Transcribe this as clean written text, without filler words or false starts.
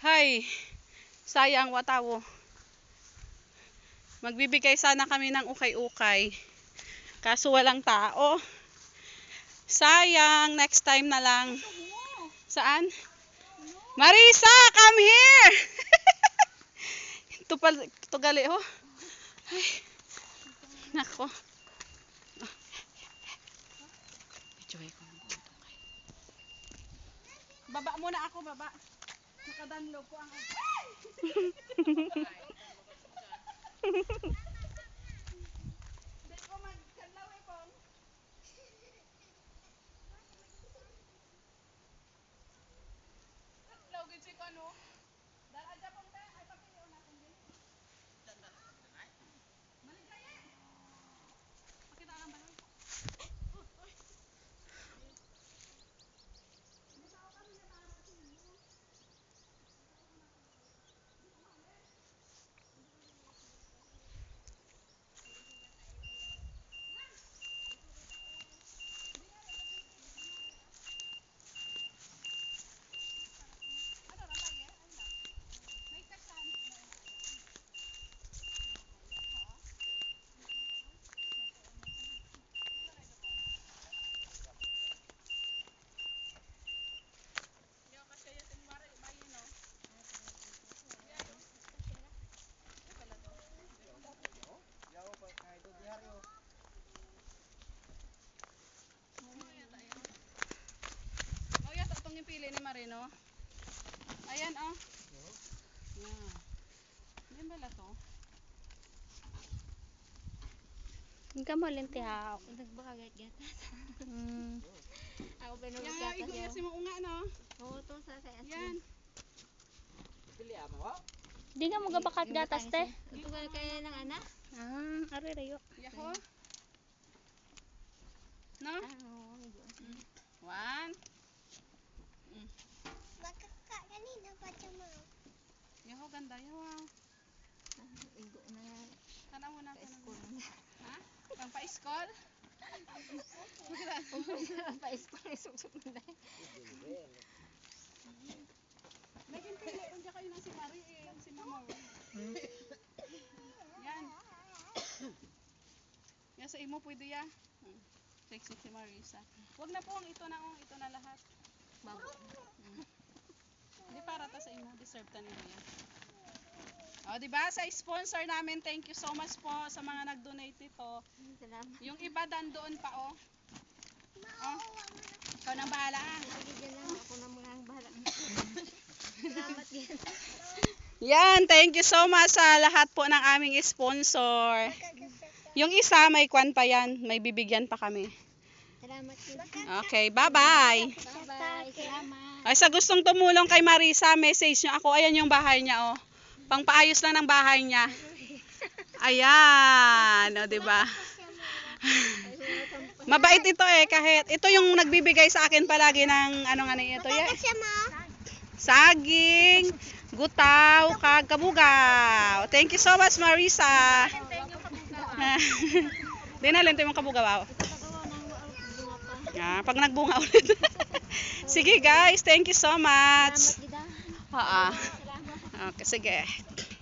Hay, sayang watawo. Magbibigay sana kami ng ukay-ukay. Kaso walang tao. Sayang, next time na lang. Saan? Marisa, come here! Ito gali, oh. Ay, nako. Baba muna ako, baba. Nakadanlo ko ang... yung pili ni Marino. Ayan, oh. Yeah. Yan bala to? Hindi ka mo linti ha. Nagbakagat-gatas. Ako pa Yan, nagagatas igo yun. si mo unga, no? Oo, to sa kaya. Yan. Hindi ka mo gabakat gatas te. Ito kaya ng anak? Ari rayo. Yaho. No? Oo, One. Bakaka kanina pa mo. Yaho, ganda yaho. Igo na. Kana mo na. Pa-school. Ha? Pang pa-school? Pa-school isuk-suk na. Naging pili kung siya kayo na si Marie eh. Si Mama. Yan. Yan sa imo pwede ya. Sexy si Marisa. Wag na po ang ito na ito na lahat. Babo. Hindi para ta sa imo. Deserve ta nila yan. O, diba? Sa sponsor namin, thank you so much po sa mga nag-donate nito. Salamat. Yung iba doon pa, oh. Oh. Ikaw nang bahala, ah. Sige lang. Ako na mga ang bahala. Salamat yan. Yan, thank you so much sa lahat po ng aming sponsor. Yung isa, may kwan pa yan. May bibigyan pa kami. Salamat yun. Okay, bye-bye. Bye-bye. Salamat. Ay, sa gustong tumulong kay Marisa, message nyo ako. Ayan yung bahay niya, oh. Pangpaayos lang ng bahay niya. Ayan, o, diba? Mabait ito eh, kahit ito yung nagbibigay sa akin palagi ng ano nga ito yan. Saging, gutaw, kag kabugaw. Thank you so much, Marisa. Di na lento yung kabugaw. Pag nagbunga ulit. Sige guys, thank you so much. Salamat kita. Okay, sige.